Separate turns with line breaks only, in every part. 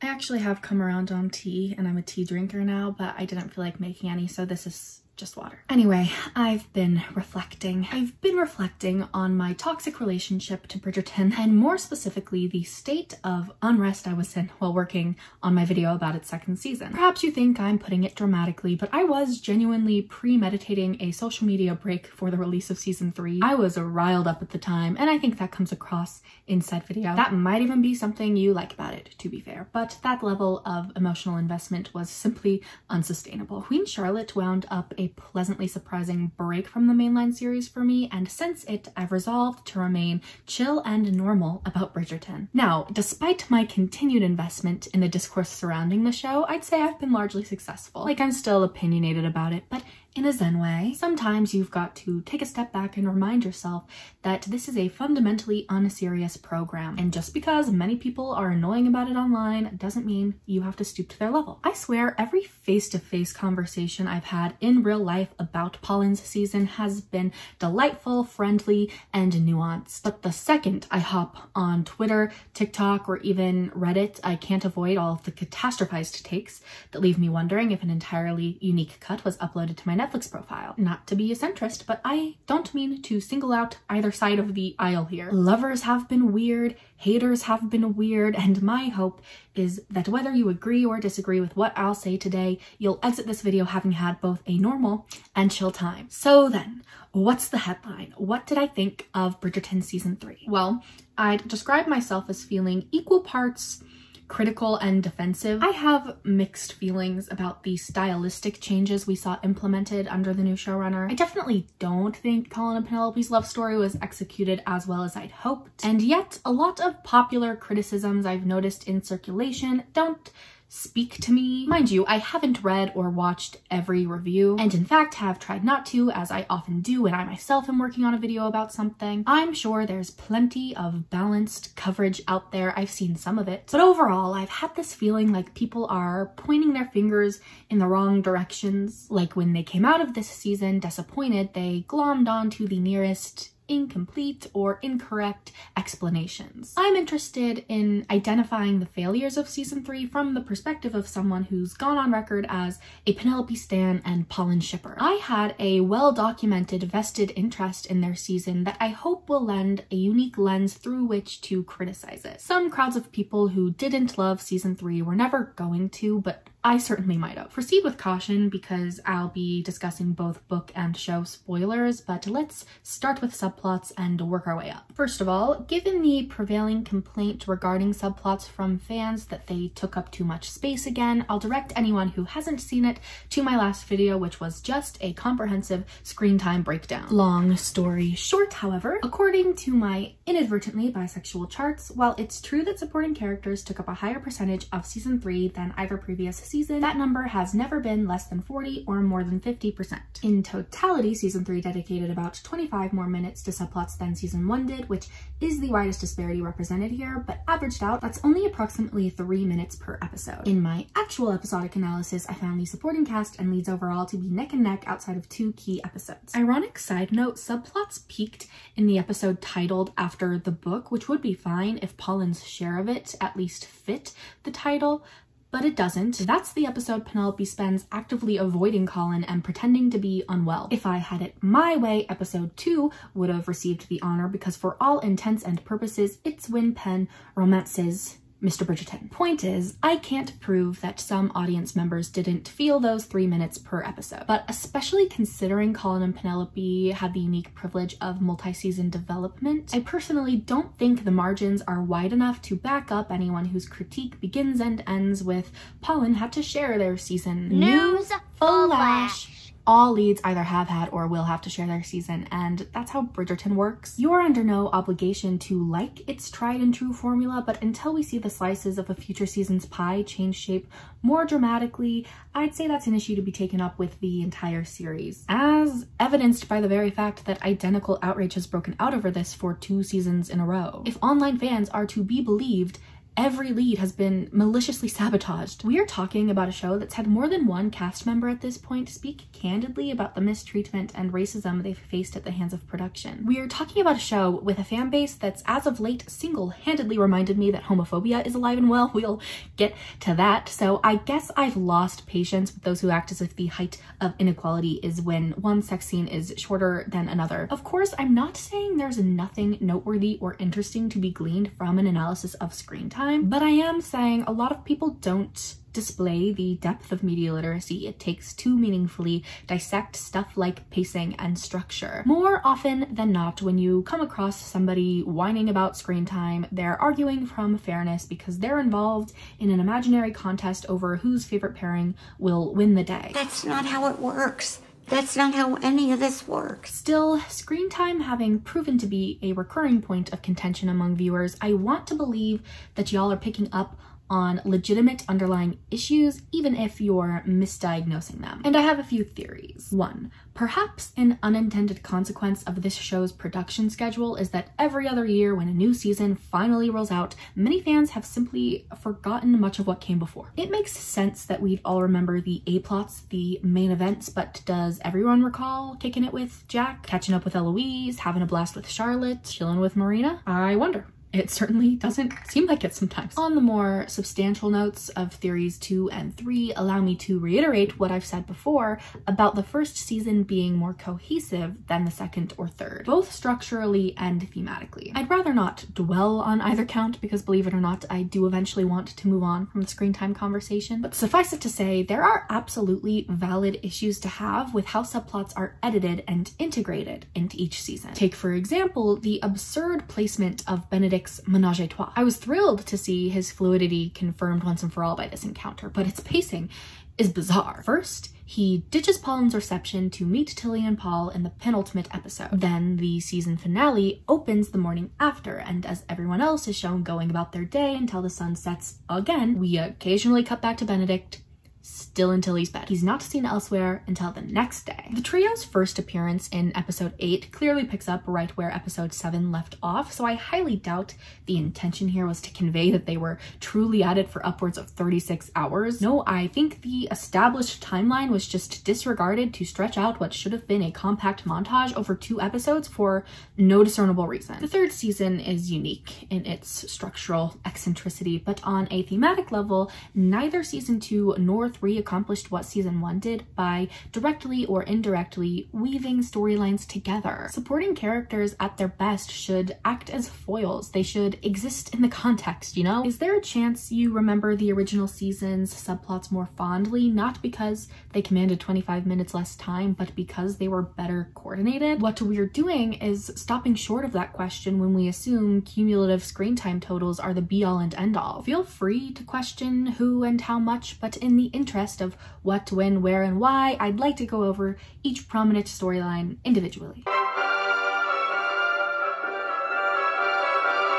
I actually have come around on tea and I'm a tea drinker now, but I didn't feel like making any, so this is just water. Anyway, I've been reflecting. I've been reflecting on my toxic relationship to Bridgerton, and more specifically, the state of unrest I was in while working on my video about its second season. Perhaps you think I'm putting it dramatically, but I was genuinely premeditating a social media break for the release of season 3. I was riled up at the time, and I think that comes across in said video. That might even be something you like about it, to be fair, but that level of emotional investment was simply unsustainable. Queen Charlotte wound up a pleasantly surprising break from the mainline series for me, and since it, I've resolved to remain chill and normal about Bridgerton. Now, despite my continued investment in the discourse surrounding the show, I'd say I've been largely successful. Like, I'm still opinionated about it, but in a zen way. Sometimes you've got to take a step back and remind yourself that this is a fundamentally unserious program, and just because many people are annoying about it online doesn't mean you have to stoop to their level. I swear every face-to-face conversation I've had in real life about Polin's season has been delightful, friendly, and nuanced. But the second I hop on Twitter, TikTok, or even Reddit, I can't avoid all of the catastrophized takes that leave me wondering if an entirely unique cut was uploaded to my Netflix profile. Not to be a centrist, but I don't mean to single out either side of the aisle here. Lovers have been weird, haters have been weird, and my hope is that whether you agree or disagree with what I'll say today, you'll exit this video having had both a normal and chill time. So then, what's the headline? What did I think of Bridgerton season 3? Well, I'd describe myself as feeling equal parts critical and defensive. I have mixed feelings about the stylistic changes we saw implemented under the new showrunner. I definitely don't think Colin and Penelope's love story was executed as well as I'd hoped, and yet a lot of popular criticisms I've noticed in circulation don't speak to me. Mind you, I haven't read or watched every review, and in fact have tried not to, as I often do when I myself am working on a video about something. I'm sure there's plenty of balanced coverage out there. I've seen some of it, but overall I've had this feeling like people are pointing their fingers in the wrong directions. Like when they came out of this season disappointed, they glommed onto the nearest incomplete or incorrect explanations. I'm interested in identifying the failures of season 3 from the perspective of someone who's gone on record as a Penelope stan and Polin shipper. I had a well-documented vested interest in their season that I hope will lend a unique lens through which to criticize it. Some crowds of people who didn't love season 3 were never going to, but I certainly might have. Proceed with caution because I'll be discussing both book and show spoilers, but let's start with subplots and work our way up. First of all, given the prevailing complaint regarding subplots from fans that they took up too much space again, I'll direct anyone who hasn't seen it to my last video, which was just a comprehensive screen time breakdown. Long story short, however, according to my inadvertently bisexual charts, while it's true that supporting characters took up a higher percentage of season 3 than either previous season, that number has never been less than 40 or more than 50%. In totality, season 3 dedicated about 25 more minutes to subplots than season 1 did, which is the widest disparity represented here, but averaged out, that's only approximately 3 minutes per episode. In my actual episodic analysis, I found the supporting cast and leads overall to be neck and neck outside of 2 key episodes. Ironic side note, subplots peaked in the episode titled after the book, which would be fine if Polin's share of it at least fit the title, but it doesn't. That's the episode Penelope spends actively avoiding Colin and pretending to be unwell. If I had it my way, episode 2 would have received the honor because for all intents and purposes, it's when Pen romances Mr. Bridgerton. Point is, I can't prove that some audience members didn't feel those 3 minutes per episode, but especially considering Colin and Penelope had the unique privilege of multi-season development, I personally don't think the margins are wide enough to back up anyone whose critique begins and ends with Polin had to share their season.
News flash.
All leads either have had or will have to share their season, and that's how Bridgerton works. You are under no obligation to like its tried and true formula, but until we see the slices of a future season's pie change shape more dramatically, I'd say that's an issue to be taken up with the entire series, as evidenced by the very fact that identical outrage has broken out over this for 2 seasons in a row. If online fans are to be believed, every lead has been maliciously sabotaged. We are talking about a show that's had more than one cast member at this point speak candidly about the mistreatment and racism they've faced at the hands of production. We are talking about a show with a fan base that's as of late single-handedly reminded me that homophobia is alive and well. We'll get to that. So I guess I've lost patience with those who act as if the height of inequality is when one sex scene is shorter than another. Of course, I'm not saying there's nothing noteworthy or interesting to be gleaned from an analysis of screen time, but I am saying a lot of people don't display the depth of media literacy it takes to meaningfully dissect stuff like pacing and structure. More often than not, when you come across somebody whining about screen time, they're arguing from fairness because they're involved in an imaginary contest over whose favorite pairing will win the day.
That's not how it works. That's not how any of this works.
Still, screen time having proven to be a recurring point of contention among viewers, I want to believe that y'all are picking up on legitimate underlying issues, even if you're misdiagnosing them. And I have a few theories. 1. Perhaps an unintended consequence of this show's production schedule is that every other year when a new season finally rolls out, many fans have simply forgotten much of what came before. It makes sense that we'd all remember the A-plots, the main events, but does everyone recall kicking it with Jack, catching up with Eloise, having a blast with Charlotte, chilling with Marina? I wonder. It certainly doesn't seem like it sometimes. On the more substantial notes of theories 2 and 3, allow me to reiterate what I've said before about the first season being more cohesive than the second or third, both structurally and thematically. I'd rather not dwell on either count because, believe it or not, I do eventually want to move on from the screen time conversation, but suffice it to say, there are absolutely valid issues to have with how subplots are edited and integrated into each season. Take, for example, the absurd placement of Benedict's menage a trois. I was thrilled to see his fluidity confirmed once and for all by this encounter, but its pacing is bizarre. First, he ditches Pauline's reception to meet Tilly and Paul in the penultimate episode. Then the season finale opens the morning after, and as everyone else is shown going about their day until the sun sets again, we occasionally cut back to Benedict, still in Tilly's bed. He's not seen elsewhere until the next day. The trio's first appearance in episode 8 clearly picks up right where episode 7 left off, so I highly doubt the intention here was to convey that they were truly at it for upwards of 36 hours. No, I think the established timeline was just disregarded to stretch out what should have been a compact montage over 2 episodes for no discernible reason. The third season is unique in its structural eccentricity, but on a thematic level, neither season 2 nor 3 accomplished what season 1 did by directly or indirectly weaving storylines together. Supporting characters at their best should act as foils. They should exist in the context, you know? Is there a chance you remember the original season's subplots more fondly, not because they commanded 25 minutes less time, but because they were better coordinated? What we're doing is stopping short of that question when we assume cumulative screen time totals are the be-all and end-all. Feel free to question who and how much, but in the interest of what, when, where, and why, I'd like to go over each prominent storyline individually.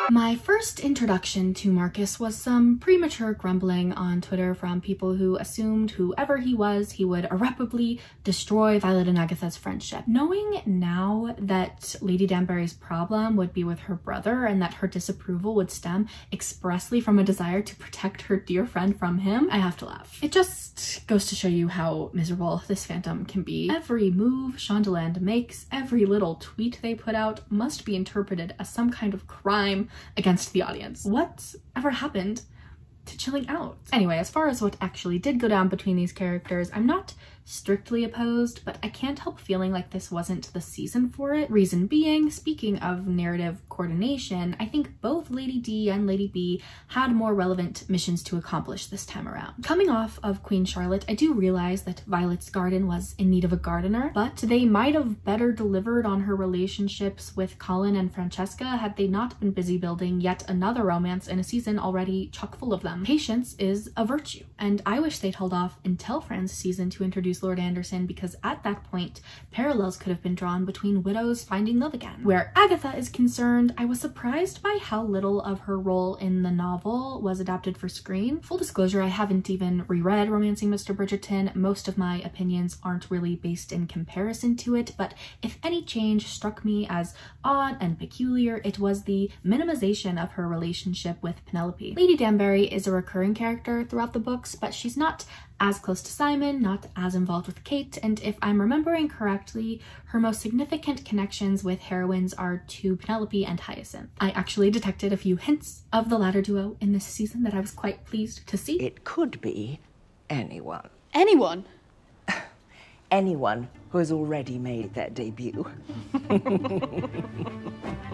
My first introduction to Marcus was some premature grumbling on Twitter from people who assumed whoever he was, he would irreparably destroy Violet and Agatha's friendship. Knowing now that Lady Danbury's problem would be with her brother and that her disapproval would stem expressly from a desire to protect her dear friend from him, I have to laugh. It just goes to show you how miserable this phantom can be. Every move Shondaland makes, every little tweet they put out must be interpreted as some kind of crime against the audience. What ever happened to chilling out? Anyway, as far as what actually did go down between these characters, I'm not strictly opposed, but I can't help feeling like this wasn't the season for it. Reason being, speaking of narrative coordination, I think both Lady D and Lady B had more relevant missions to accomplish this time around. Coming off of Queen Charlotte, I do realize that Violet's garden was in need of a gardener, but they might have better delivered on her relationships with Colin and Francesca had they not been busy building yet another romance in a season already chock full of them. Patience is a virtue, and I wish they'd held off until Fran's season to introduce series Lord Anderson, because at that point, parallels could have been drawn between widows finding love again. Where Agatha is concerned, I was surprised by how little of her role in the novel was adapted for screen. Full disclosure, I haven't even reread Romancing Mr. Bridgerton. Most of my opinions aren't really based in comparison to it, but if any change struck me as odd and peculiar, it was the minimization of her relationship with Penelope. Lady Danbury is a recurring character throughout the books, but she's not as close to Simon, not as involved with Kate, and if I'm remembering correctly, her most significant connections with heroines are to Penelope and Hyacinth. I actually detected a few hints of the latter duo in this season that I was quite pleased to see.
It could be anyone.
Anyone?
Anyone who has already made their debut.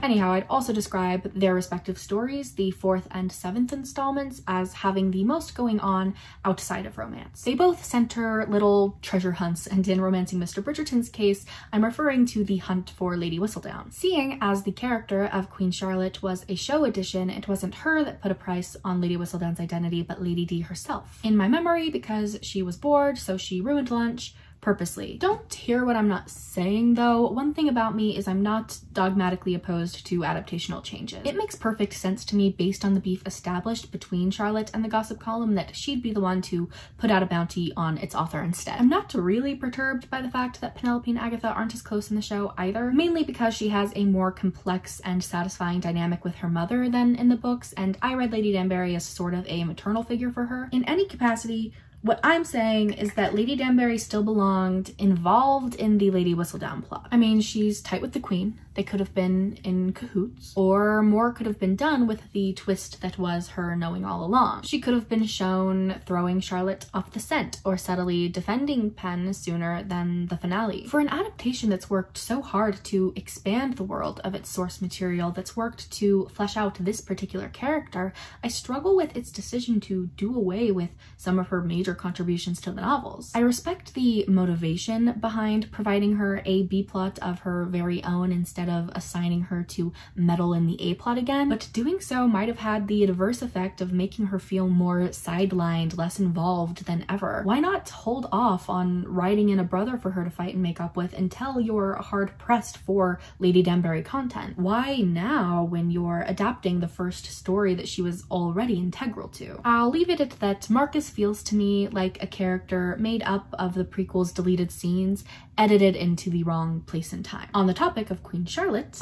Anyhow, I'd also describe their respective stories, the 4th and 7th installments, as having the most going on outside of romance. They both center little treasure hunts, and in Romancing Mr. Bridgerton's case, I'm referring to the hunt for Lady Whistledown. Seeing as the character of Queen Charlotte was a show addition, it wasn't her that put a price on Lady Whistledown's identity, but Lady Di herself. In my memory, because she was bored, so she ruined lunch, purposely. Don't hear what I'm not saying though. One thing about me is I'm not dogmatically opposed to adaptational changes. It makes perfect sense to me based on the beef established between Charlotte and the gossip column that she'd be the one to put out a bounty on its author instead. I'm not really perturbed by the fact that Penelope and Agatha aren't as close in the show either, mainly because she has a more complex and satisfying dynamic with her mother than in the books, and I read Lady Danbury as sort of a maternal figure for her. In any capacity, what I'm saying is that Lady Danbury still belonged involved in the Lady Whistledown plot. I mean, she's tight with the Queen. They could have been in cahoots, or more could have been done with the twist that was her knowing all along. She could have been shown throwing Charlotte off the scent or subtly defending Penn sooner than the finale. For an adaptation that's worked so hard to expand the world of its source material, that's worked to flesh out this particular character, I struggle with its decision to do away with some of her major contributions to the novels. I respect the motivation behind providing her a B-plot of her very own instead of assigning her to meddle in the A-plot again, but doing so might have had the adverse effect of making her feel more sidelined, less involved than ever. Why not hold off on writing in a brother for her to fight and make up with until you're hard-pressed for Lady Danbury content? Why now when you're adapting the first story that she was already integral to? I'll leave it at that. Marcus feels to me like a character made up of the prequel's deleted scenes, edited into the wrong place and time. On the topic of Queen Charlotte,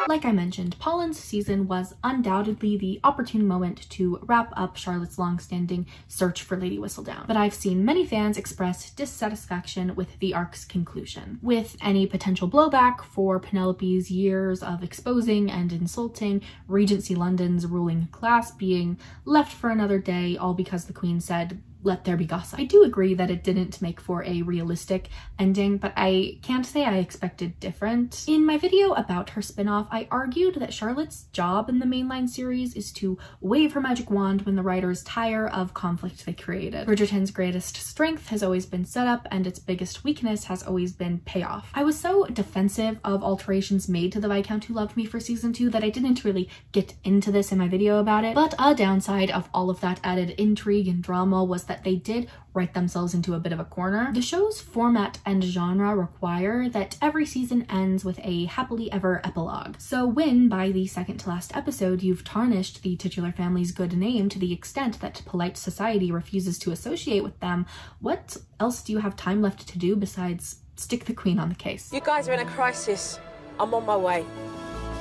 like I mentioned, Polin's season was undoubtedly the opportune moment to wrap up Charlotte's long-standing search for Lady Whistledown, but I've seen many fans express dissatisfaction with the arc's conclusion, with any potential blowback for Penelope's years of exposing and insulting Regency London's ruling class being left for another day, all because the Queen said, "Let there be gossip." I do agree that it didn't make for a realistic ending, but I can't say I expected different. In my video about her spin-off, I argued that Charlotte's job in the mainline series is to wave her magic wand when the writers tire of conflict they created. Bridgerton's greatest strength has always been setup, and its biggest weakness has always been payoff. I was so defensive of alterations made to the Viscount Who Loved Me for season 2 that I didn't really get into this in my video about it, but a downside of all of that added intrigue and drama was that they did write themselves into a bit of a corner. The show's format and genre require that every season ends with a happily ever epilogue. So when, by the second to last episode, you've tarnished the titular family's good name to the extent that polite society refuses to associate with them, what else do you have time left to do besides stick the Queen on the case?
You guys are in a crisis. I'm on my way.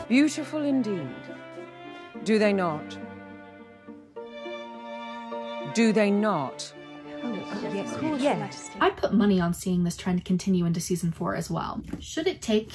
Beautiful indeed. Do they not? Do they not?
Yes.
I put money on seeing this trend continue into season 4 as well. Should it take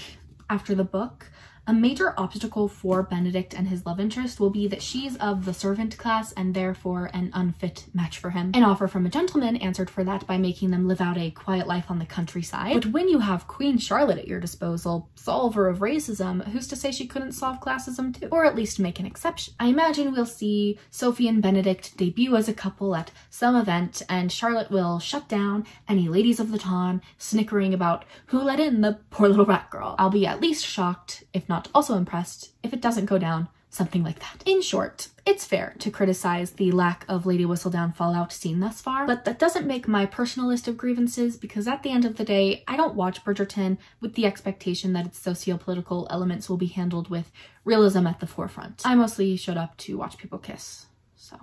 after the book, a major obstacle for Benedict and his love interest will be that she's of the servant class and therefore an unfit match for him. An offer from a gentleman answered for that by making them live out a quiet life on the countryside. But when you have Queen Charlotte at your disposal, solver of racism, who's to say she couldn't solve classism too? Or at least make an exception. I imagine we'll see Sophie and Benedict debut as a couple at some event, and Charlotte will shut down any ladies of the time snickering about who let in the poor little rat girl. I'll be at least shocked, if not also impressed, if it doesn't go down something like that. In short, It's fair to criticize the lack of Lady Whistledown fallout seen thus far, but that doesn't make my personal list of grievances because at the end of the day, I don't watch Bridgerton with the expectation that its socio-political elements will be handled with realism at the forefront. I mostly showed up to watch people kiss, so.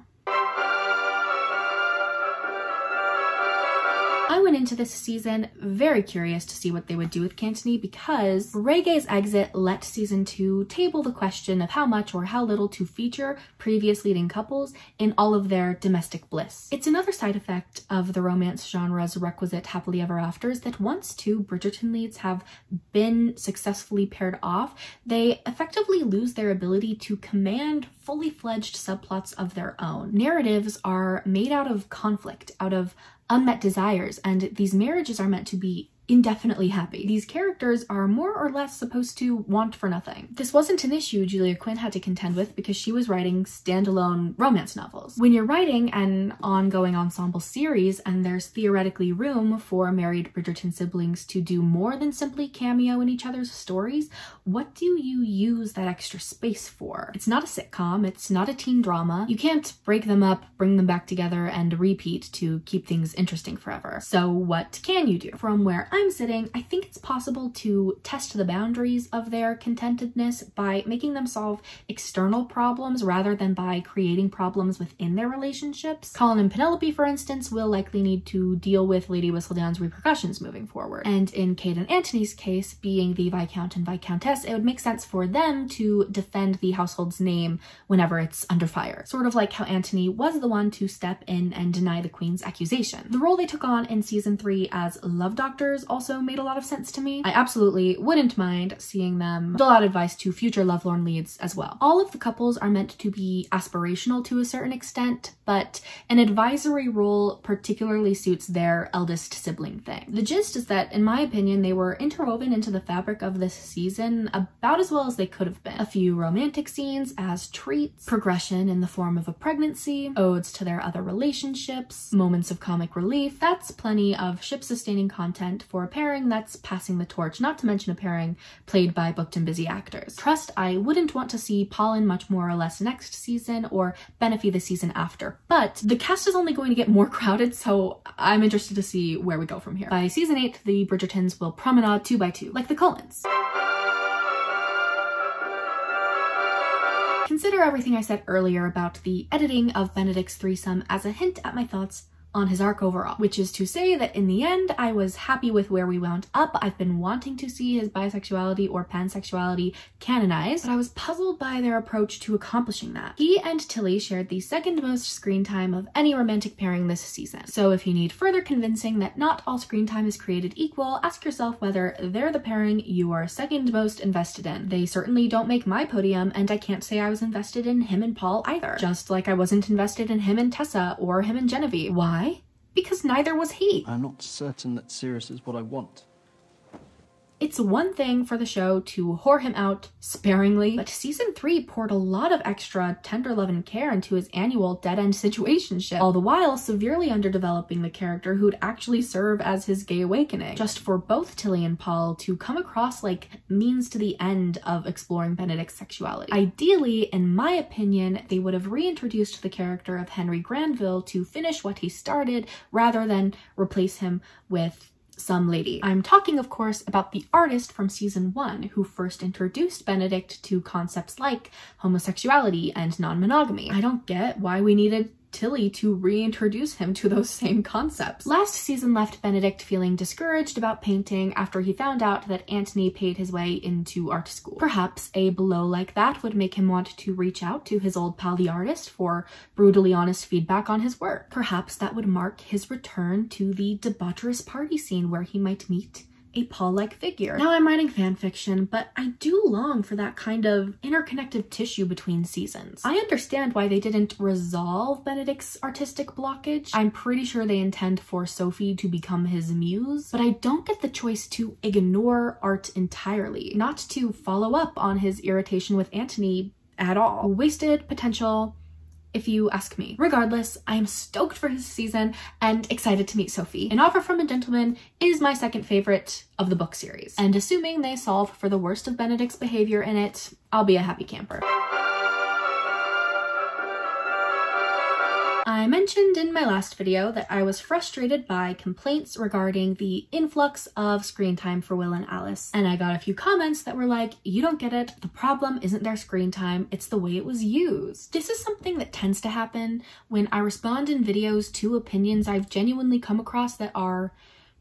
I went into this season very curious to see what they would do with Cudney because Regé-Jean's exit let season 2 table the question of how much or how little to feature previous leading couples in all of their domestic bliss. It's another side effect of the romance genre's requisite happily ever afters that once two Bridgerton leads have been successfully paired off, they effectively lose their ability to command fully fledged subplots of their own. Narratives are made out of conflict, out of unmet desires, and these marriages are meant to be indefinitely happy. These characters are more or less supposed to want for nothing. This wasn't an issue Julia Quinn had to contend with because she was writing standalone romance novels. When you're writing an ongoing ensemble series and there's theoretically room for married Bridgerton siblings to do more than simply cameo in each other's stories, what do you use that extra space for? It's not a sitcom, it's not a teen drama. You can't break them up, bring them back together, and repeat to keep things interesting forever. So what can you do? From where I'm sitting, I think it's possible to test the boundaries of their contentedness by making them solve external problems rather than by creating problems within their relationships. Colin and Penelope, for instance, will likely need to deal with Lady Whistledown's repercussions moving forward. And in Kate and Antony's case, being the Viscount and Viscountess, it would make sense for them to defend the household's name whenever it's under fire. Sort of like how Antony was the one to step in and deny the Queen's accusation. The role they took on in season 3 as love doctors also made a lot of sense to me. I absolutely wouldn't mind seeing them dole out advice to future lovelorn leads as well. All of the couples are meant to be aspirational to a certain extent, but an advisory role particularly suits their eldest sibling thing. The gist is that, in my opinion, they were interwoven into the fabric of this season about as well as they could have been. A few romantic scenes as treats, progression in the form of a pregnancy, odes to their other relationships, moments of comic relief. That's plenty of ship-sustaining content for a pairing that's passing the torch, not to mention a pairing played by booked and busy actors. Trust, I wouldn't want to see Polin much more or less next season or Benefy the season after, but the cast is only going to get more crowded, so I'm interested to see where we go from here. By season 8, the Bridgertons will promenade 2 by 2, like the Cullens. Consider everything I said earlier about the editing of Benedict's threesome as a hint at my thoughts on his arc overall, which is to say that in the end, I was happy with where we wound up. I've been wanting to see his bisexuality or pansexuality canonized, but I was puzzled by their approach to accomplishing that. He and Tilly shared the second most screen time of any romantic pairing this season. So if you need further convincing that not all screen time is created equal, ask yourself whether they're the pairing you are second most invested in. They certainly don't make my podium, and I can't say I was invested in him and Paul either. Just like I wasn't invested in him and Tessa or him and Genevieve. Why? Because neither was he.
I'm not certain that Sirius is what I want.
It's one thing for the show to whore him out sparingly, but season 3 poured a lot of extra tender love and care into his annual dead-end situationship, all the while severely underdeveloping the character who'd actually serve as his gay awakening, just for both Tilly and Paul to come across like means to the end of exploring Benedict's sexuality. Ideally, in my opinion, they would have reintroduced the character of Henry Granville to finish what he started, rather than replace him with some lady. I'm talking, of course, about the artist from season 1 who first introduced Benedict to concepts like homosexuality and non-monogamy. I don't get why we needed Tilly to reintroduce him to those same concepts. Last season left Benedict feeling discouraged about painting after he found out that Antony paid his way into art school. Perhaps a blow like that would make him want to reach out to his old pal the artist for brutally honest feedback on his work. Perhaps that would mark his return to the debaucherous party scene where he might meet a Paul-like figure. Now I'm writing fanfiction, but I do long for that kind of interconnective tissue between seasons. I understand why they didn't resolve Benedict's artistic blockage. I'm pretty sure they intend for Sophie to become his muse, but I don't get the choice to ignore art entirely, not to follow up on his irritation with Antony at all. Wasted potential, if you ask me. Regardless, I am stoked for his season and excited to meet Sophie. An Offer from a Gentleman is my second favorite of the book series, and assuming they solve for the worst of Benedict's behavior in it, I'll be a happy camper. I mentioned in my last video that I was frustrated by complaints regarding the influx of screen time for Will and Alice, and I got a few comments that were like, you don't get it, the problem isn't their screen time, it's the way it was used. This is something that tends to happen when I respond in videos to opinions I've genuinely come across that are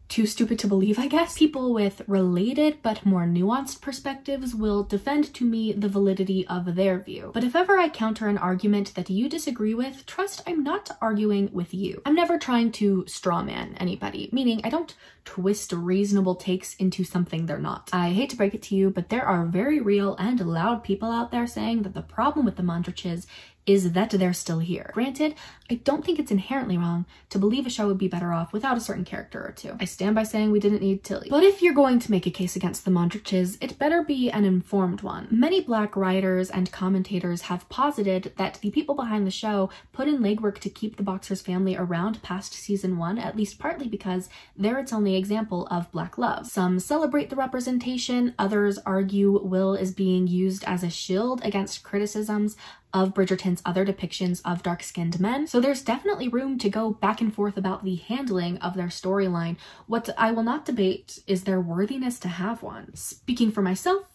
too stupid to believe, I guess. People with related but more nuanced perspectives will defend to me the validity of their view. But if ever I counter an argument that you disagree with, trust I'm not arguing with you. I'm never trying to strawman anybody, meaning I don't twist reasonable takes into something they're not. I hate to break it to you, but there are very real and loud people out there saying that the problem with the mondriches is that they're still here. Granted, I don't think it's inherently wrong to believe a show would be better off without a certain character or two. I stand by saying we didn't need Tilly. But if you're going to make a case against the mondriches, it better be an informed one. Many Black writers and commentators have posited that the people behind the show put in legwork to keep the Boxers family around past season 1, at least partly because they're its only example of Black love. Some celebrate the representation, others argue Will is being used as a shield against criticisms of Bridgerton's other depictions of dark-skinned men. So there's definitely room to go back and forth about the handling of their storyline. What I will not debate is their worthiness to have one. Speaking for myself,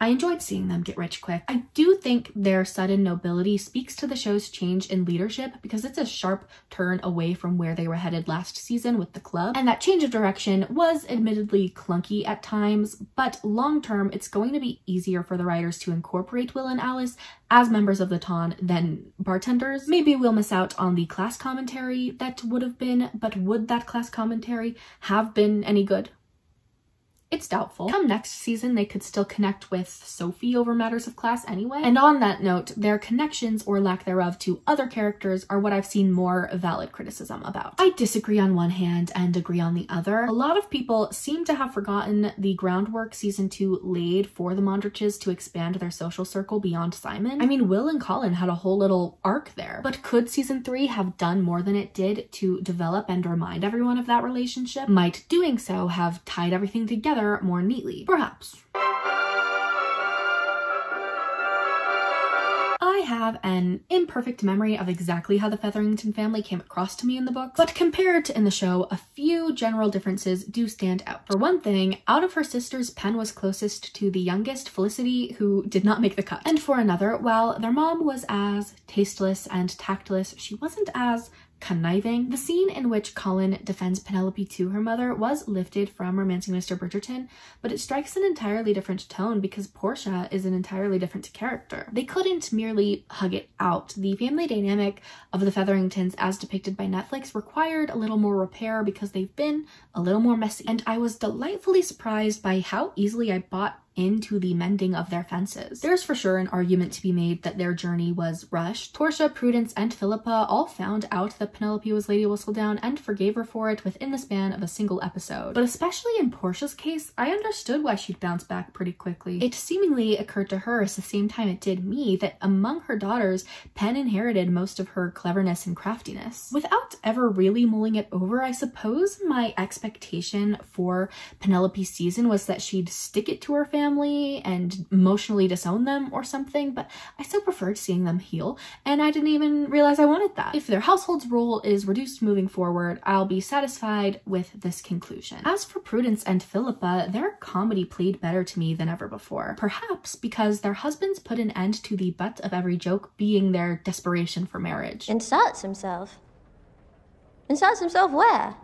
I enjoyed seeing them get rich quick. I do think their sudden nobility speaks to the show's change in leadership because it's a sharp turn away from where they were headed last season with the club. And that change of direction was admittedly clunky at times, but long term, it's going to be easier for the writers to incorporate Will and Alice as members of the Ton than bartenders. Maybe we'll miss out on the class commentary that would have been, but would that class commentary have been any good? It's doubtful. Come next season, they could still connect with Sophie over matters of class anyway. And on that note, their connections or lack thereof to other characters are what I've seen more valid criticism about. I disagree on one hand and agree on the other. A lot of people seem to have forgotten the groundwork season 2 laid for the mondriches to expand their social circle beyond Simon. I mean, Will and Colin had a whole little arc there, but could season 3 have done more than it did to develop and remind everyone of that relationship? Might doing so have tied everything together more neatly? Perhaps. I have an imperfect memory of exactly how the Featherington family came across to me in the books, but compared to in the show, a few general differences do stand out. For one thing, out of her sisters, Pen was closest to the youngest, Felicity, who did not make the cut. And for another, while their mom was as tasteless and tactless, she wasn't as conniving. The scene in which Colin defends Penelope to her mother was lifted from Romancing Mr. Bridgerton, but it strikes an entirely different tone because Portia is an entirely different character. They couldn't merely hug it out. The family dynamic of the Featheringtons as depicted by Netflix required a little more repair because they've been a little more messy. And I was delightfully surprised by how easily I bought into the mending of their fences. There's for sure an argument to be made that their journey was rushed. Portia, Prudence, and Philippa all found out that Penelope was Lady Whistledown and forgave her for it within the span of a single episode. But especially in Portia's case, I understood why she'd bounce back pretty quickly. It seemingly occurred to her at the same time it did me that among her daughters, Pen inherited most of her cleverness and craftiness. Without ever really mulling it over, I suppose my expectation for Penelope's season was that she'd stick it to her family and emotionally disown them or something, but I still preferred seeing them heal, and I didn't even realize I wanted that. If their household's role is reduced moving forward, I'll be satisfied with this conclusion. As for Prudence and Philippa, their comedy played better to me than ever before, perhaps because their husbands put an end to the butt of every joke being their desperation for marriage.
Inserts himself? Inserts himself where?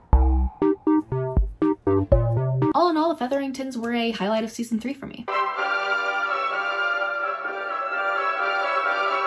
All in all, the Featheringtons were a highlight of season 3 for me.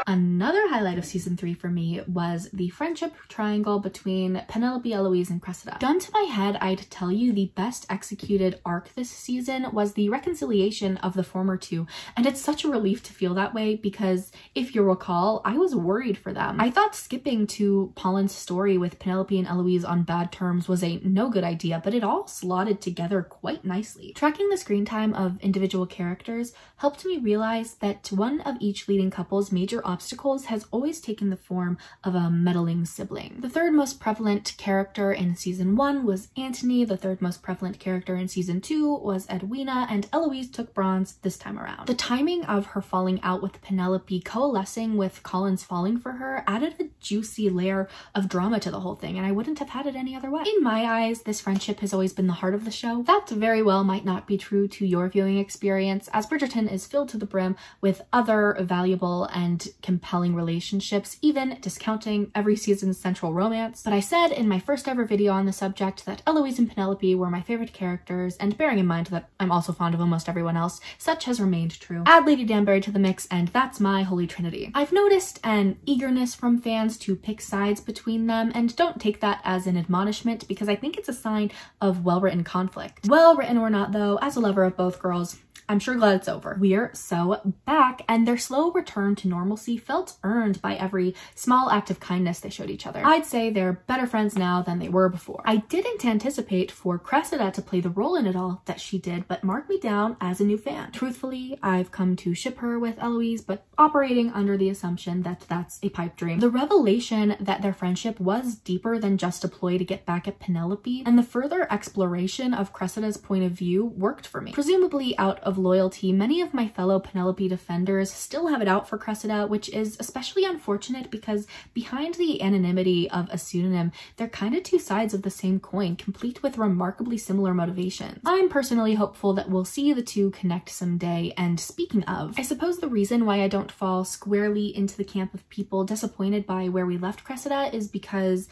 Another highlight of season 3 for me was the friendship triangle between Penelope, Eloise, and Cressida. Gun to my head, I'd tell you the best executed arc this season was the reconciliation of the former two, and it's such a relief to feel that way because, if you recall, I was worried for them. I thought skipping to Polin's story with Penelope and Eloise on bad terms was a no good idea, but it all slotted together quite nicely. Tracking the screen time of individual characters helped me realize that one of each leading couple's major obstacles novels has always taken the form of a meddling sibling. The third most prevalent character in season 1 was Antony, the third most prevalent character in season 2 was Edwina, and Eloise took bronze this time around. The timing of her falling out with Penelope coalescing with Colin's falling for her added a juicy layer of drama to the whole thing, and I wouldn't have had it any other way. In my eyes, this friendship has always been the heart of the show. That very well might not be true to your viewing experience, as Bridgerton is filled to the brim with other valuable and compelling relationships, even discounting every season's central romance. But I said in my first ever video on the subject that Eloise and Penelope were my favorite characters, and bearing in mind that I'm also fond of almost everyone else, such has remained true. Add Lady Danbury to the mix and that's my holy trinity. I've noticed an eagerness from fans to pick sides between them, and don't take that as an admonishment because I think it's a sign of well-written conflict. Well written or not though, as a lover of both girls, I'm sure glad it's over. We're so back, and their slow return to normalcy felt earned by every small act of kindness they showed each other. I'd say they're better friends now than they were before. I didn't anticipate for Cressida to play the role in it all that she did, but mark me down as a new fan. Truthfully, I've come to ship her with Eloise, but operating under the assumption that that's a pipe dream. The revelation that their friendship was deeper than just a ploy to get back at Penelope, and the further exploration of Cressida's point of view worked for me. Presumably out of loyalty, many of my fellow Penelope defenders still have it out for Cressida, which is especially unfortunate because behind the anonymity of a pseudonym, they're kind of two sides of the same coin, complete with remarkably similar motivations. I'm personally hopeful that we'll see the two connect someday, and speaking of, I suppose the reason why I don't fall squarely into the camp of people disappointed by where we left Cressida is because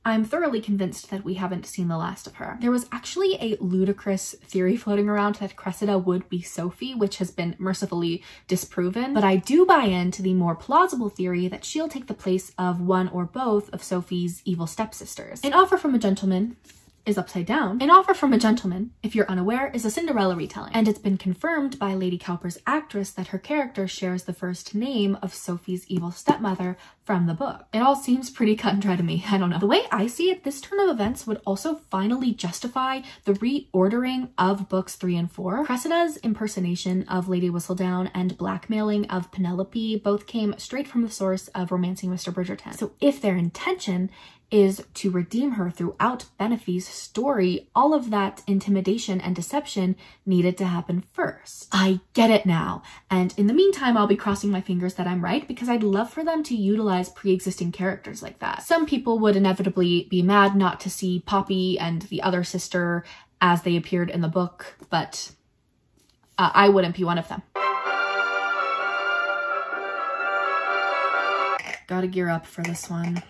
I'm thoroughly convinced that we haven't seen the last of her. There was actually a ludicrous theory floating around that Cressida would be Sophie, which has been mercifully disproven, but I do buy into the more plausible theory that she'll take the place of one or both of Sophie's evil stepsisters. An Offer from a Gentleman is upside down. An Offer from a Gentleman, if you're unaware, is a Cinderella retelling, and it's been confirmed by Lady Cowper's actress that her character shares the first name of Sophie's evil stepmother from the book. It all seems pretty cut and dry to me. I don't know. The way I see it, this turn of events would also finally justify the reordering of books 3 and 4. Cressida's impersonation of Lady Whistledown and blackmailing of Penelope both came straight from the source of Romancing Mr. Bridgerton. So if their intention is to redeem her throughout Benefie's story, all of that intimidation and deception needed to happen first. I get it now. And in the meantime, I'll be crossing my fingers that I'm right, because I'd love for them to utilize pre-existing characters like that. Some people would inevitably be mad not to see Poppy and the other sister as they appeared in the book, but I wouldn't be one of them. Gotta gear up for this one.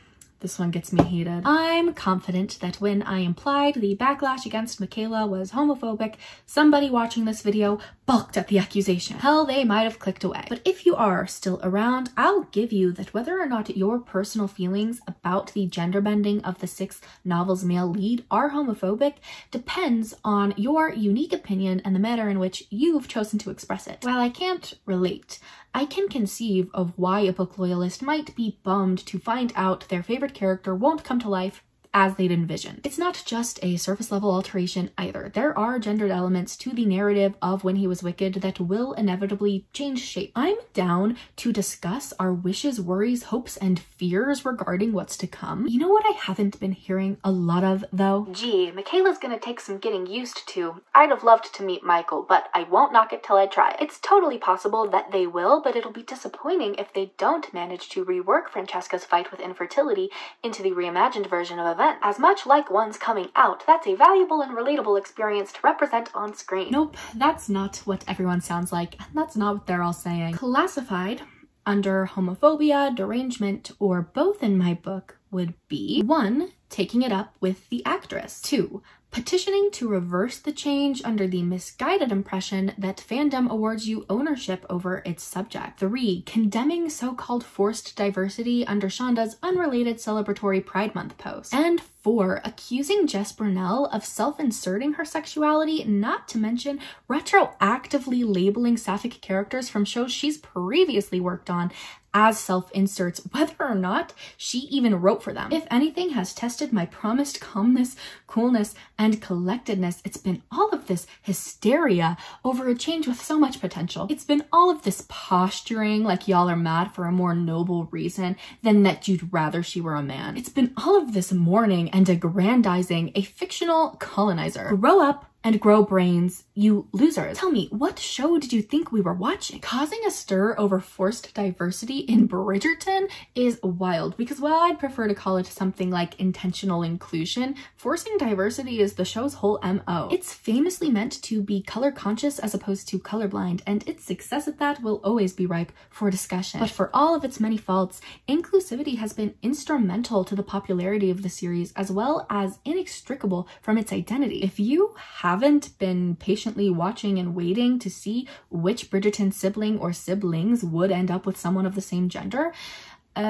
This one gets me heated. I'm confident that when I implied the backlash against Michaela was homophobic, somebody watching this video balked at the accusation. Hell, they might have clicked away. But if you are still around, I'll give you that whether or not your personal feelings about the gender bending of the 6th novel's male lead are homophobic depends on your unique opinion and the manner in which you've chosen to express it. While I can't relate, I can conceive of why a book loyalist might be bummed to find out their favorite character won't come to life as they'd envisioned. It's not just a surface level alteration either. There are gendered elements to the narrative of When He Was Wicked that will inevitably change shape. I'm down to discuss our wishes, worries, hopes, and fears regarding what's to come. You know what I haven't been hearing a lot of though? Gee, Michaela's gonna take some getting used to. I'd have loved to meet Michael, but I won't knock it till I try. It's totally possible that they will, but it'll be disappointing if they don't manage to rework Francesca's fight with infertility into the reimagined version of events. As much like one's coming out, that's a valuable and relatable experience to represent on screen. Nope, that's not what everyone sounds like, and that's not what they're all saying. Classified under homophobia, derangement, or both in my book would be 1. Taking it up with the actress. 2. Petitioning to reverse the change under the misguided impression that fandom awards you ownership over its subject. 3. Condemning so-called forced diversity under Shonda's unrelated celebratory Pride Month post. And 4, accusing Jess Brunel of self-inserting her sexuality, not to mention retroactively labeling sapphic characters from shows she's previously worked on as self-inserts, whether or not she even wrote for them. If anything has tested my promised calmness, coolness, and collectedness, it's been all of this hysteria over a change with so much potential. It's been all of this posturing like y'all are mad for a more noble reason than that you'd rather she were a man. It's been all of this mourning and aggrandizing a fictional colonizer. Grow up and grow brains, you losers. Tell me, what show did you think we were watching? Causing a stir over forced diversity in Bridgerton is wild, because while I'd prefer to call it something like intentional inclusion, forcing diversity is the show's whole MO. It's famously meant to be color conscious as opposed to colorblind, and its success at that will always be ripe for discussion. But for all of its many faults, inclusivity has been instrumental to the popularity of the series, as well as inextricable from its identity. If you haven't been patiently watching and waiting to see which Bridgerton sibling or siblings would end up with someone of the same gender,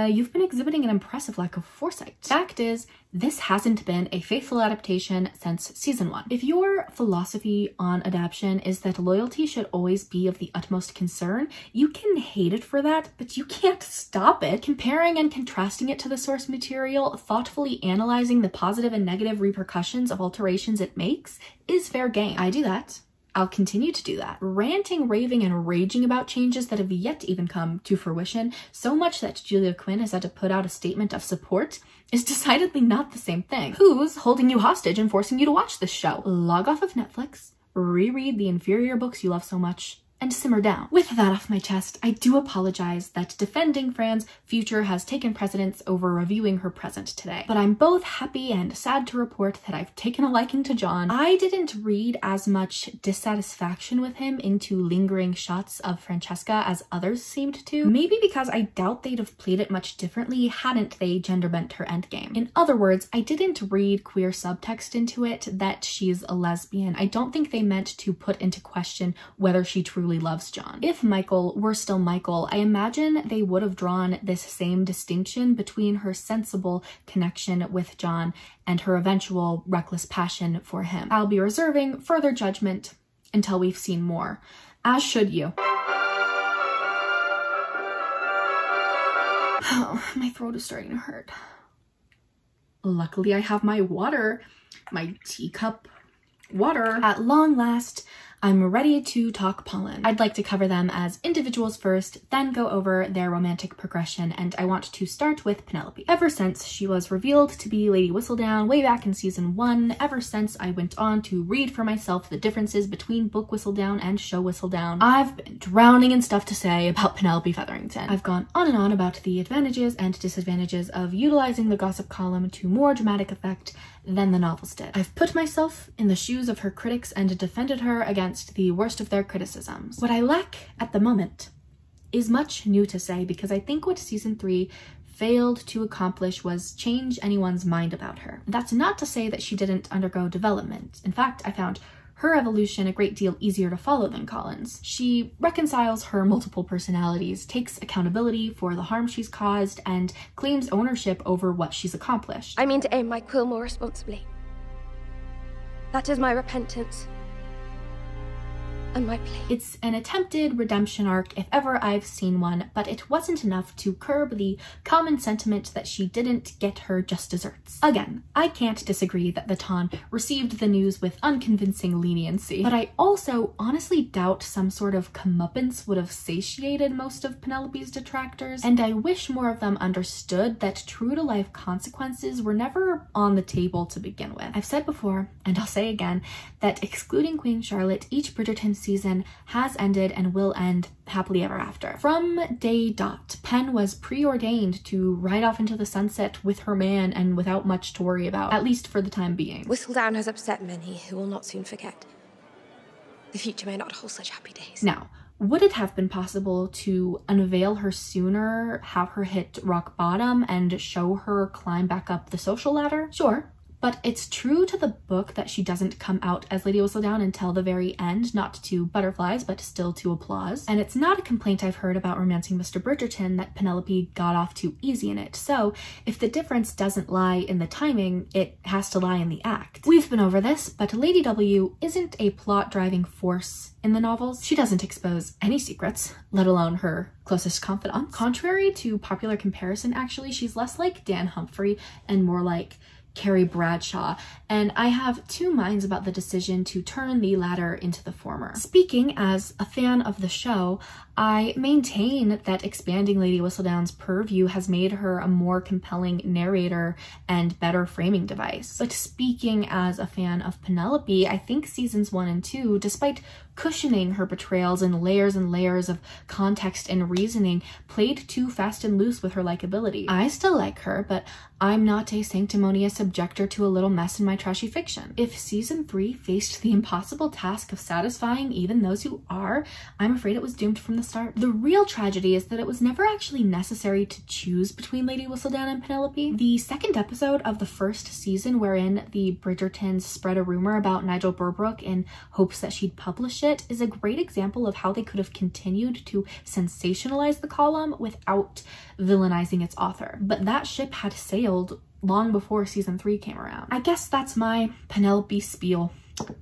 you've been exhibiting an impressive lack of foresight. Fact is, this hasn't been a faithful adaptation since season 1. If your philosophy on adaptation is that loyalty should always be of the utmost concern, you can hate it for that, but you can't stop it. Comparing and contrasting it to the source material, thoughtfully analyzing the positive and negative repercussions of alterations it makes, is fair game. I do that. I'll continue to do that. Ranting, raving, and raging about changes that have yet to even come to fruition, so much that Julia Quinn has had to put out a statement of support, is decidedly not the same thing. Who's holding you hostage and forcing you to watch this show? Log off of Netflix, reread the inferior books you love so much, and simmer down. With that off my chest, I do apologize that defending Fran's future has taken precedence over reviewing her present today. But I'm both happy and sad to report that I've taken a liking to John. I didn't read as much dissatisfaction with him into lingering shots of Francesca as others seemed to. Maybe because I doubt they'd have played it much differently hadn't they gender bent her endgame. In other words, I didn't read queer subtext into it that she's a lesbian. I don't think they meant to put into question whether she truly loves John. If Michael were still Michael, I imagine they would have drawn this same distinction between her sensible connection with John and her eventual reckless passion for him. I'll be reserving further judgment until we've seen more, as should you. Oh, my throat is starting to hurt. Luckily, I have my water, my teacup water. At long last, I'm ready to talk polin. I'd like to cover them as individuals first, then go over their romantic progression, and I want to start with Penelope. Ever since she was revealed to be Lady Whistledown way back in season 1, ever since I went on to read for myself the differences between book Whistledown and show Whistledown, I've been drowning in stuff to say about Penelope Featherington. I've gone on and on about the advantages and disadvantages of utilizing the gossip column to more dramatic effect than the novels did. I've put myself in the shoes of her critics and defended her against the worst of their criticisms. What I lack at the moment is much new to say, because I think what season 3 failed to accomplish was change anyone's mind about her. That's not to say that she didn't undergo development. In fact, I found her evolution a great deal easier to follow than Colin's. She reconciles her multiple personalities, takes accountability for the harm she's caused, and claims ownership over what she's accomplished.
I mean to aim my quill more responsibly. That is my repentance. And my plea.
It's an attempted redemption arc if ever I've seen one, but it wasn't enough to curb the common sentiment that she didn't get her just desserts. Again, I can't disagree that the Ton received the news with unconvincing leniency, but I also honestly doubt some sort of comeuppance would have satiated most of Penelope's detractors, and I wish more of them understood that true-to-life consequences were never on the table to begin with. I've said before, and I'll say again, that excluding Queen Charlotte, each Bridgerton season has ended and will end happily ever after. From day dot, Pen was preordained to ride off into the sunset with her man and without much to worry about, at least for the time being.
Whistledown has upset many who will not soon forget. The future may not hold such happy days.
Now, would it have been possible to unveil her sooner, have her hit rock bottom, and show her climb back up the social ladder? Sure. But it's true to the book that she doesn't come out as Lady Whistledown until the very end, not to butterflies, but still to applause. And it's not a complaint I've heard about Romancing Mr. Bridgerton that Penelope got off too easy in it. So if the difference doesn't lie in the timing, it has to lie in the act. We've been over this, but Lady W isn't a plot-driving force in the novels. She doesn't expose any secrets, let alone her closest confidants. Contrary to popular comparison, actually, she's less like Dan Humphrey and more like Carrie Bradshaw, and I have two minds about the decision to turn the latter into the former. Speaking as a fan of the show, I maintain that expanding Lady Whistledown's purview has made her a more compelling narrator and better framing device. But speaking as a fan of Penelope, I think seasons 1 and 2, despite cushioning her betrayals and layers of context and reasoning, played too fast and loose with her likability. I still like her, but I'm not a sanctimonious objector to a little mess in my trashy fiction. If season 3 faced the impossible task of satisfying even those who are, I'm afraid it was doomed from the start. The real tragedy is that it was never actually necessary to choose between Lady Whistledown and Penelope. The second episode of the first season, wherein the Bridgertons spread a rumor about Nigel Burbrook in hopes that she'd publish it, is a great example of how they could have continued to sensationalize the column without villainizing its author. But that ship had sailed long before season 3 came around. I guess that's my Penelope spiel.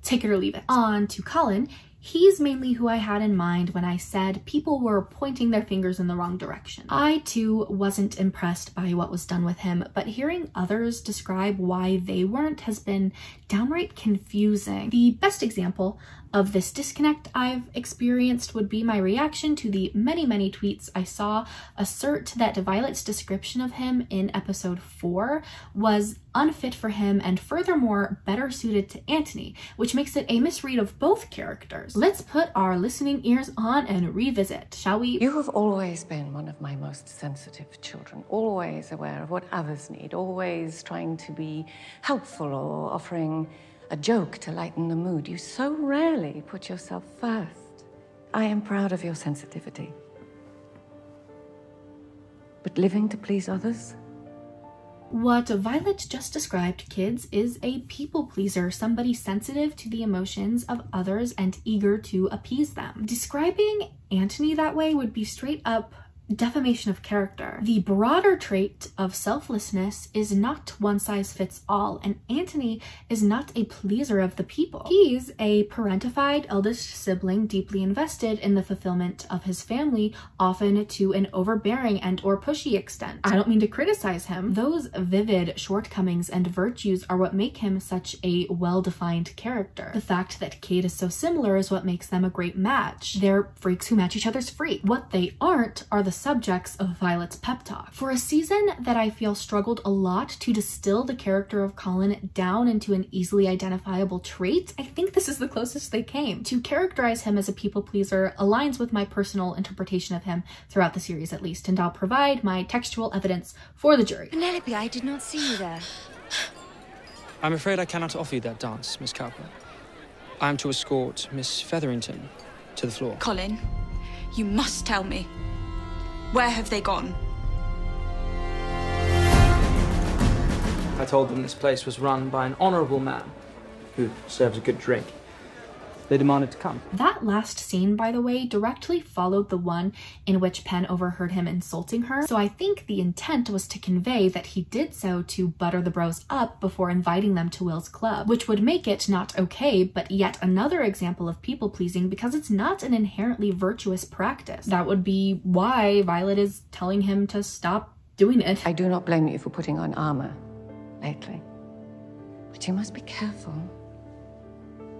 Take it or leave it. On to Colin. He's mainly who I had in mind when I said people were pointing their fingers in the wrong direction. I too wasn't impressed by what was done with him, but hearing others describe why they weren't has been downright confusing. The best example of this disconnect I've experienced would be my reaction to the many tweets I saw assert that Violet's description of him in episode 4 was unfit for him and furthermore better suited to Antony, which makes it a misread of both characters. Let's put our listening ears on and revisit, shall we?
You have always been one of my most sensitive children, always aware of what others need, always trying to be helpful or offering a joke to lighten the mood. You so rarely put yourself first. I am proud of your sensitivity. But living to please others?
What Violet just described, kids, is a people pleaser, somebody sensitive to the emotions of others and eager to appease them. Describing Antony that way would be straight up defamation of character. The broader trait of selflessness is not one size fits all, and Antony is not a pleaser of the people. He's a parentified eldest sibling deeply invested in the fulfillment of his family, often to an overbearing and or pushy extent. I don't mean to criticize him. Those vivid shortcomings and virtues are what make him such a well-defined character. The fact that Kate is so similar is what makes them a great match. They're freaks who match each other's freak. What they aren't are the subjects of Violet's pep talk. For a season that I feel struggled a lot to distill the character of Colin down into an easily identifiable trait, I think this is the closest they came. To characterize him as a people pleaser aligns with my personal interpretation of him throughout the series at least, and I'll provide my textual evidence for the jury.
Penelope, I did not see you there.
I'm afraid I cannot offer you that dance, Miss Cowper. I am to escort Miss Featherington to the floor.
Colin, you must tell me. Where have they gone?
I told them this place was run by an honourable man who serves a good drink. They demanded to come.
That last scene, by the way, directly followed the one in which Penn overheard him insulting her, so I think the intent was to convey that he did so to butter the bros up before inviting them to Will's club, which would make it not okay, but yet another example of people-pleasing because it's not an inherently virtuous practice. That would be why Violet is telling him to stop doing it.
I do not blame you for putting on armor lately, but you must be careful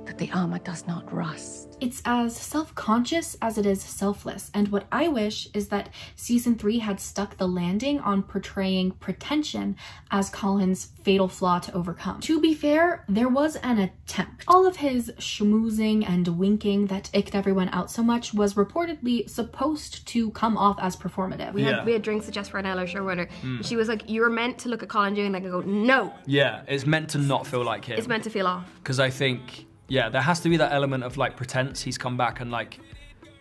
that the armor does not rust.
It's as self-conscious as it is selfless, and what I wish is that season 3 had stuck the landing on portraying pretension as Colin's fatal flaw to overcome. To be fair, there was an attempt. All of his schmoozing and winking that icked everyone out so much was reportedly supposed to come off as performative.
We had drinks with Jess Farnell, our showrunner. She was like, you were meant to look at Colin doing that and go, no.
Yeah, it's meant to not feel like him.
It's meant to feel off.
Because I think, yeah, there has to be that element of like pretense. He's come back and like,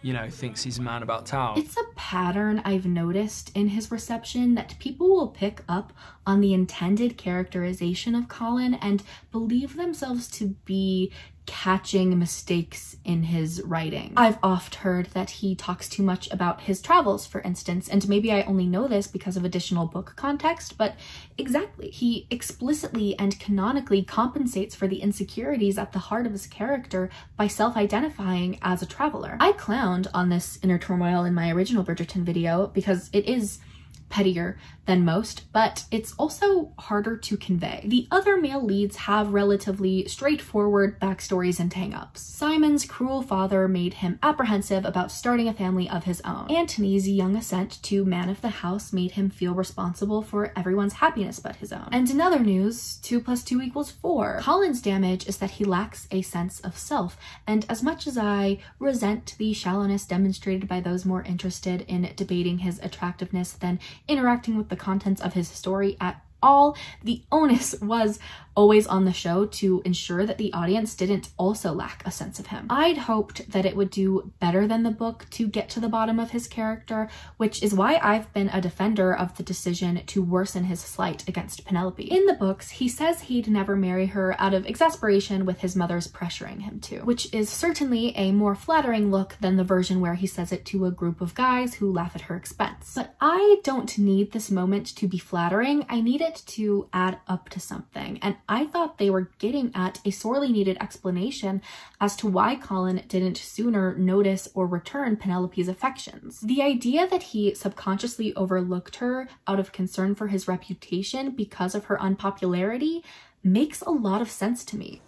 you know, thinks he's a man about town.
It's a pattern I've noticed in his reception that people will pick up on the intended characterization of Colin and believe themselves to be catching mistakes in his writing. I've oft heard that he talks too much about his travels, for instance, and maybe I only know this because of additional book context, but exactly. He explicitly and canonically compensates for the insecurities at the heart of his character by self-identifying as a traveler. I clowned on this inner turmoil in my original Bridgerton video because it is pettier than most, but it's also harder to convey. The other male leads have relatively straightforward backstories and hang-ups. Simon's cruel father made him apprehensive about starting a family of his own. Antony's young ascent to man of the house made him feel responsible for everyone's happiness but his own. And in other news, 2 + 2 = 4. Colin's damage is that he lacks a sense of self, and as much as I resent the shallowness demonstrated by those more interested in debating his attractiveness than interacting with the contents of his story at all, the onus was always on the show to ensure that the audience didn't also lack a sense of him. I'd hoped that it would do better than the book to get to the bottom of his character, which is why I've been a defender of the decision to worsen his slight against Penelope. In the books, he says he'd never marry her out of exasperation with his mother's pressuring him to, which is certainly a more flattering look than the version where he says it to a group of guys who laugh at her expense. But I don't need this moment to be flattering, I need it to add up to something, and I thought they were getting at a sorely needed explanation as to why Colin didn't sooner notice or return Penelope's affections. The idea that he subconsciously overlooked her out of concern for his reputation because of her unpopularity makes a lot of sense to me.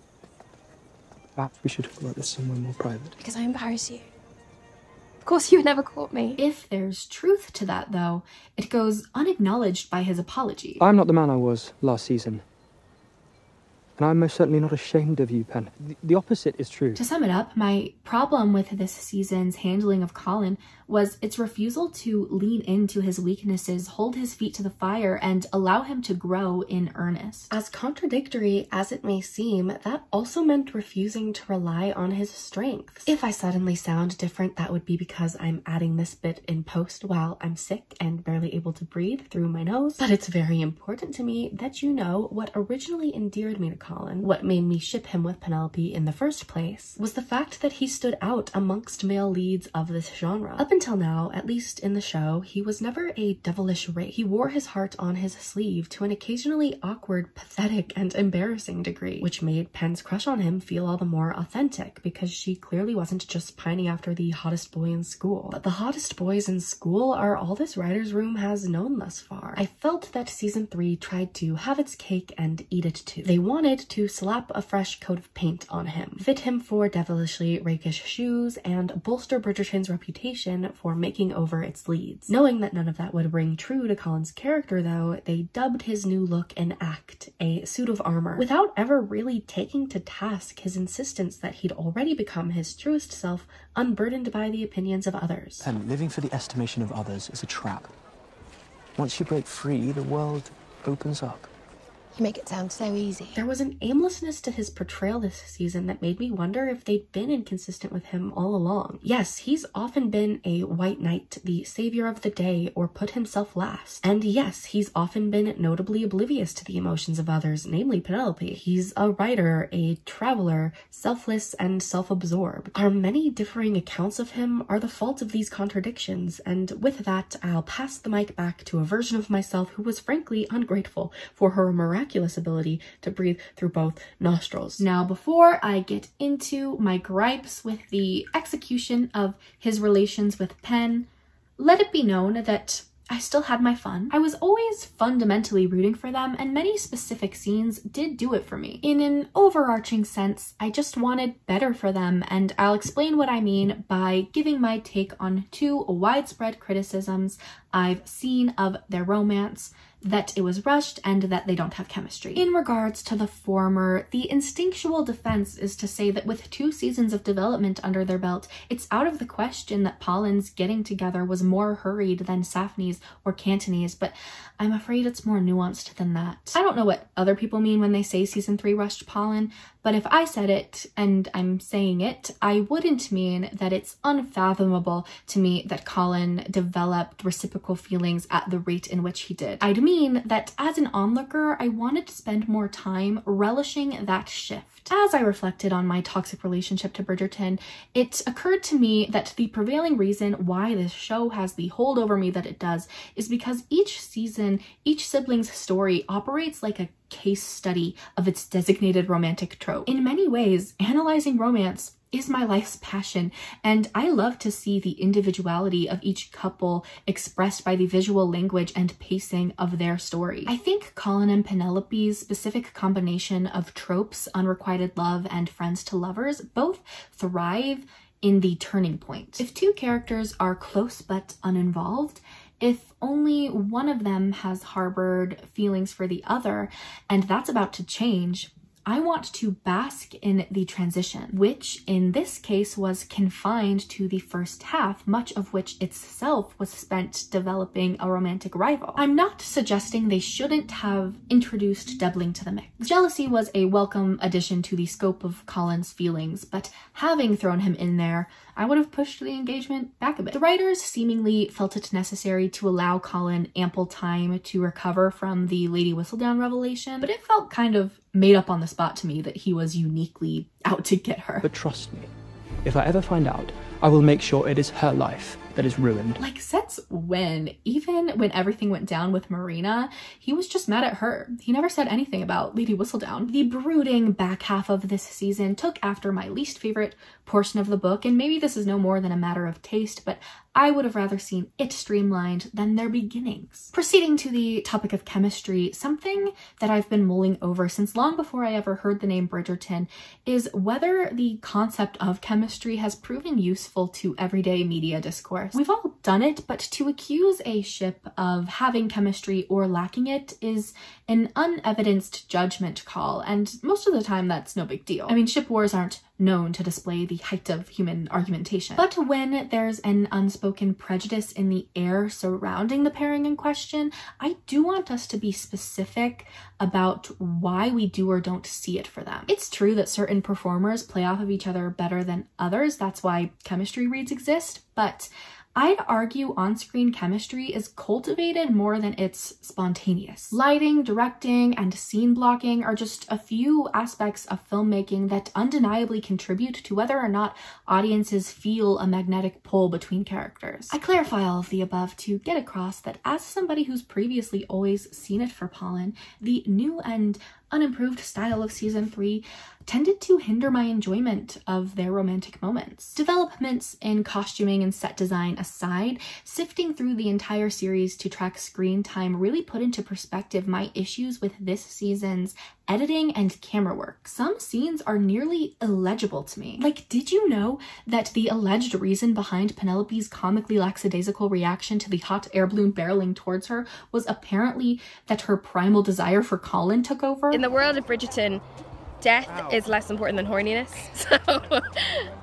Perhaps we should talk about this somewhere more private.
Because I embarrass you. Of course you would never caught me.
If there's truth to that, though, it goes unacknowledged by his apology.
I'm not the man I was last season. And I'm most certainly not ashamed of you, Pen. The opposite is true.
To sum it up, my problem with this season's handling of Colin was its refusal to lean into his weaknesses, hold his feet to the fire, and allow him to grow in earnest. As contradictory as it may seem, that also meant refusing to rely on his strengths. If I suddenly sound different, that would be because I'm adding this bit in post while I'm sick and barely able to breathe through my nose. But it's very important to me that you know what originally endeared me to Colin, what made me ship him with Penelope in the first place, was the fact that he stood out amongst male leads of this genre. Up until now, at least in the show, he was never a devilish rake. He wore his heart on his sleeve to an occasionally awkward, pathetic, and embarrassing degree, which made Pen's crush on him feel all the more authentic because she clearly wasn't just pining after the hottest boy in school. But the hottest boys in school are all this writer's room has known thus far. I felt that season 3 tried to have its cake and eat it too. They wanted to slap a fresh coat of paint on him, fit him for devilishly rakish shoes, and bolster Bridgerton's reputation for making over its leads. Knowing that none of that would ring true to Colin's character, though, they dubbed his new look an act, a suit of armor, without ever really taking to task his insistence that he'd already become his truest self, unburdened by the opinions of others.
Pen, living for the estimation of others is a trap. Once you break free, the world opens up.
You make it sound so easy.
There was an aimlessness to his portrayal this season that made me wonder if they'd been inconsistent with him all along. Yes, he's often been a white knight, the savior of the day, or put himself last. And yes, he's often been notably oblivious to the emotions of others, namely Penelope. He's a writer, a traveler, selfless and self-absorbed. Our many differing accounts of him are the fault of these contradictions, and with that, I'll pass the mic back to a version of myself who was frankly ungrateful for her miraculous ability to breathe through both nostrils. Now, before I get into my gripes with the execution of his relations with Pen, let it be known that I still had my fun. I was always fundamentally rooting for them, and many specific scenes did do it for me. In an overarching sense, I just wanted better for them, and I'll explain what I mean by giving my take on 2 widespread criticisms I've seen of their romance: that it was rushed and that they don't have chemistry. In regards to the former, the instinctual defense is to say that with 2 seasons of development under their belt, it's out of the question that Polin's getting together was more hurried than Saphne's or Cudney's, but I'm afraid it's more nuanced than that. I don't know what other people mean when they say season 3 rushed Polin, but But if I said it, and I'm saying it, I wouldn't mean that it's unfathomable to me that Colin developed reciprocal feelings at the rate in which he did. I'd mean that as an onlooker, I wanted to spend more time relishing that shift. As I reflected on my toxic relationship to Bridgerton, it occurred to me that the prevailing reason why this show has the hold over me that it does is because each season, each sibling's story operates like a case study of its designated romantic trope. In many ways, analyzing romance is my life's passion, and I love to see the individuality of each couple expressed by the visual language and pacing of their story. I think Colin and Penelope's specific combination of tropes, unrequited love, and friends to lovers both thrive in the turning point. If two characters are close but uninvolved, if only one of them has harbored feelings for the other, and that's about to change, I want to bask in the transition, which in this case was confined to the first half, much of which itself was spent developing a romantic rival. I'm not suggesting they shouldn't have introduced Debling to the mix. Jealousy was a welcome addition to the scope of Colin's feelings, but having thrown him in there, I would have pushed the engagement back a bit. The writers seemingly felt it necessary to allow Colin ample time to recover from the Lady Whistledown revelation, but it felt kind of made up on the spot to me that he was uniquely out to get her.
But trust me, if I ever find out, I will make sure it is her life that is ruined.
Like, since when? Even when everything went down with Marina, he was just mad at her. He never said anything about Lady Whistledown. The brooding back half of this season took after my least favorite portion of the book, and maybe this is no more than a matter of taste, but I would have rather seen it streamlined than their beginnings. Proceeding to the topic of chemistry, something that I've been mulling over since long before I ever heard the name Bridgerton is whether the concept of chemistry has proven useful to everyday media discourse. We've all done it, but to accuse a ship of having chemistry or lacking it is an unevidenced judgment call, and most of the time that's no big deal. I mean, ship wars aren't known to display the height of human argumentation. But when there's an unspoken prejudice in the air surrounding the pairing in question, I do want us to be specific about why we do or don't see it for them. It's true that certain performers play off of each other better than others. That's why chemistry reads exist, but I'd argue on-screen chemistry is cultivated more than it's spontaneous. Lighting, directing, and scene blocking are just a few aspects of filmmaking that undeniably contribute to whether or not audiences feel a magnetic pull between characters. I clarify all of the above to get across that as somebody who's previously always seen it for Polin, the new and unimproved style of season 3 tended to hinder my enjoyment of their romantic moments. Developments in costuming and set design aside, sifting through the entire series to track screen time really put into perspective my issues with this season's editing and camera work. Some scenes are nearly illegible to me. Like, did you know that the alleged reason behind Penelope's comically lackadaisical reaction to the hot air balloon barreling towards her was apparently that her primal desire for Colin took over?
In the world of Bridgerton, death is less important than horniness. So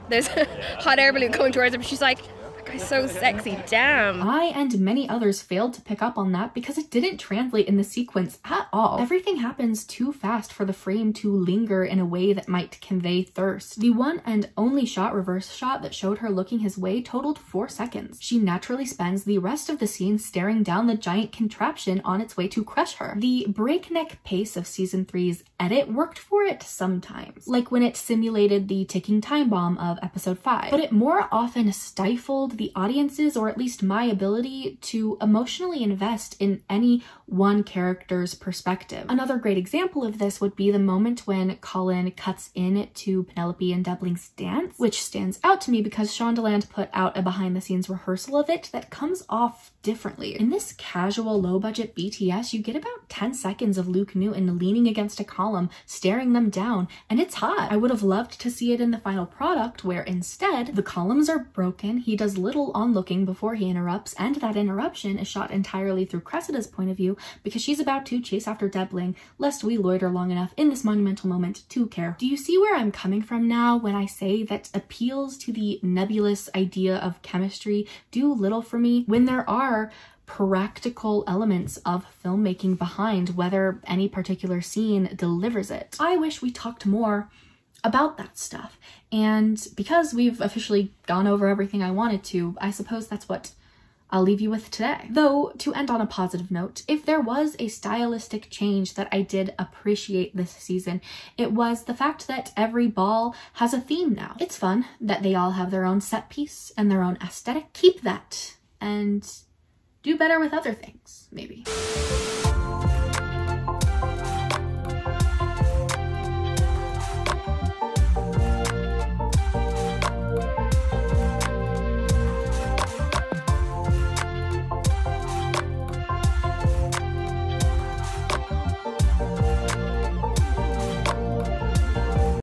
there's a hot air balloon coming towards her, but she's like, that guy's so sexy, damn.
I and many others failed to pick up on that because it didn't translate in the sequence at all. Everything happens too fast for the frame to linger in a way that might convey thirst. The one and only reverse shot that showed her looking his way totaled 4 seconds. She naturally spends the rest of the scene staring down the giant contraption on its way to crush her. The breakneck pace of season 3's edit worked for it sometimes, like when it simulated the ticking time bomb of episode 5, but it more often stifled the audience's, or at least my ability to emotionally invest in any one character's perspective. Another great example of this would be the moment when Colin cuts in to Penelope and Debling's dance, which stands out to me because Shondaland put out a behind-the-scenes rehearsal of it that comes off differently. In this casual low-budget BTS, you get about 10 seconds of Luke Newton leaning against a column, staring them down, and it's hot. I would have loved to see it in the final product, where instead, the columns are broken, he does little onlooking before he interrupts, and that interruption is shot entirely through Cressida's point of view because she's about to chase after Debling, lest we loiter long enough in this monumental moment to care. Do you see where I'm coming from now when I say that appeals to the nebulous idea of chemistry do little for me when there are practical elements of filmmaking behind whether any particular scene delivers it? I wish we talked more about that stuff. And because we've officially gone over everything I wanted to, I suppose that's what I'll leave you with today. Though, to end on a positive note, if there was a stylistic change that I did appreciate this season, it was the fact that every ball has a theme now. It's fun that they all have their own set piece and their own aesthetic. Keep that and do better with other things, maybe.